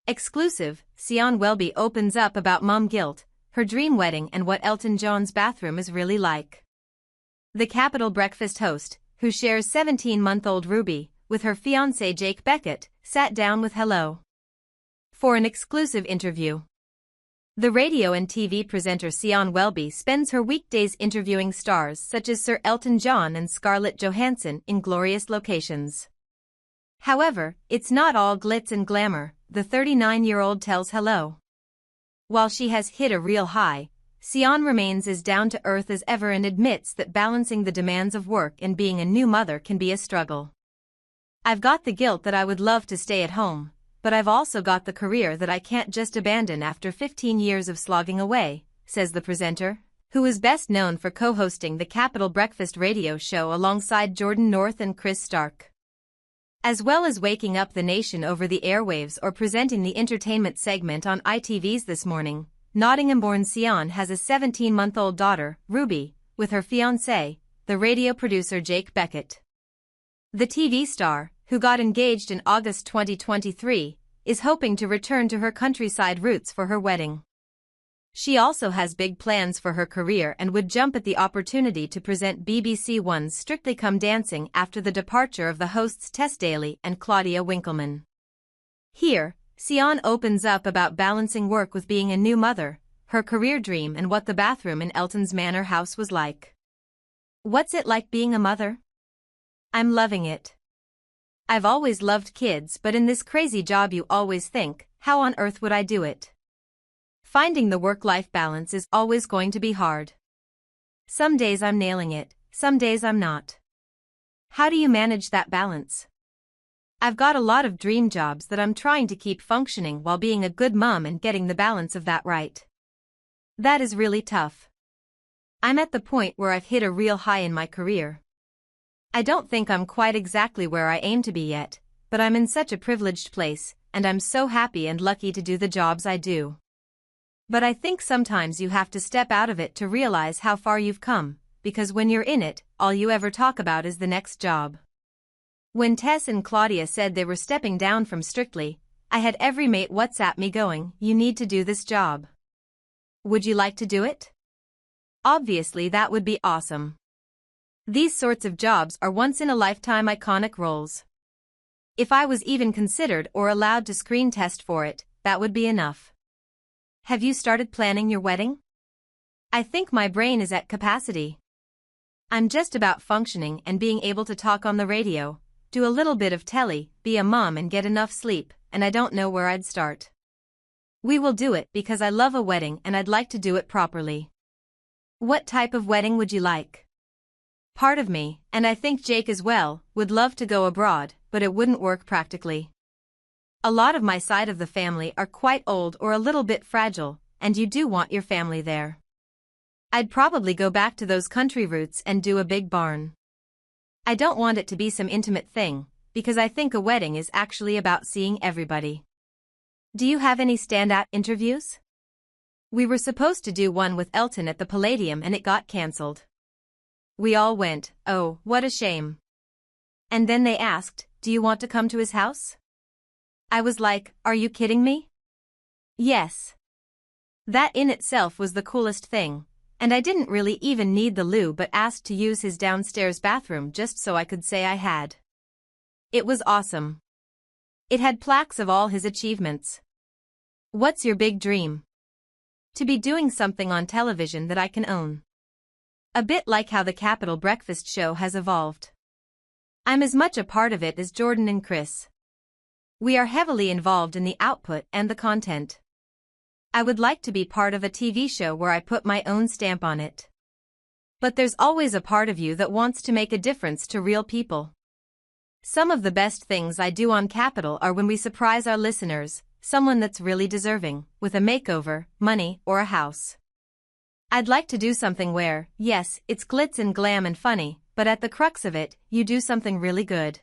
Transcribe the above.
Exclusive, Siân Welby opens up about mom guilt, her dream wedding and what Elton John's bathroom is really like. The Capital Breakfast host, who shares 17-month-old Ruby with her fiancé Jake Beckett, sat down with Hello for an exclusive interview. The radio and TV presenter Siân Welby spends her weekdays interviewing stars such as Sir Elton John and Scarlett Johansson in glorious locations. However, it's not all glitz and glamour, the 39-year-old tells Hello. While she has hit a real high, Siân remains as down-to-earth as ever and admits that balancing the demands of work and being a new mother can be a struggle. "I've got the guilt that I would love to stay at home, but I've also got the career that I can't just abandon after 15 years of slogging away," says the presenter, who is best known for co-hosting the Capital Breakfast radio show alongside Jordan North and Chris Stark. As well as waking up the nation over the airwaves or presenting the entertainment segment on ITV's This Morning, Nottingham-born Siân has a 17-month-old daughter, Ruby, with her fiancé, the radio producer Jake Beckett. The TV star, who got engaged in August 2023, is hoping to return to her countryside roots for her wedding. She also has big plans for her career and would jump at the opportunity to present BBC One's Strictly Come Dancing after the departure of the hosts Tess Daly and Claudia Winkleman. Here, Siân opens up about balancing work with being a new mother, her career dream and what the bathroom in Elton's manor house was like. "What's it like being a mother? I'm loving it. I've always loved kids, but in this crazy job you always think, how on earth would I do it? Finding the work-life balance is always going to be hard. Some days I'm nailing it, some days I'm not. How do you manage that balance? I've got a lot of dream jobs that I'm trying to keep functioning while being a good mom and getting the balance of that right. That is really tough. I'm at the point where I've hit a real high in my career. I don't think I'm quite exactly where I aim to be yet, but I'm in such a privileged place, and I'm so happy and lucky to do the jobs I do. But I think sometimes you have to step out of it to realize how far you've come, because when you're in it, all you ever talk about is the next job. When Tess and Claudia said they were stepping down from Strictly, I had every mate WhatsApp me going, "You need to do this job. Would you like to do it?" Obviously that would be awesome. These sorts of jobs are once-in-a-lifetime iconic roles. If I was even considered or allowed to screen test for it, that would be enough. Have you started planning your wedding? I think my brain is at capacity. I'm just about functioning and being able to talk on the radio, do a little bit of telly, be a mom and get enough sleep, and I don't know where I'd start. We will do it because I love a wedding and I'd like to do it properly. What type of wedding would you like? Part of me, and I think Jake as well, would love to go abroad, but it wouldn't work practically. A lot of my side of the family are quite old or a little bit fragile, and you do want your family there. I'd probably go back to those country roots and do a big barn. I don't want it to be some intimate thing, because I think a wedding is actually about seeing everybody. Do you have any standout interviews? We were supposed to do one with Elton at the Palladium and it got cancelled. We all went, "Oh, what a shame." And then they asked, "Do you want to come to his house?" I was like, "Are you kidding me?" Yes. That in itself was the coolest thing, and I didn't really even need the loo but asked to use his downstairs bathroom just so I could say I had. It was awesome. It had plaques of all his achievements. What's your big dream? To be doing something on television that I can own. A bit like how the Capital Breakfast show has evolved. I'm as much a part of it as Jordan and Chris. We are heavily involved in the output and the content. I would like to be part of a TV show where I put my own stamp on it. But there's always a part of you that wants to make a difference to real people. Some of the best things I do on Capital are when we surprise our listeners, someone that's really deserving, with a makeover, money, or a house. I'd like to do something where, yes, it's glitz and glam and funny, but at the crux of it, you do something really good.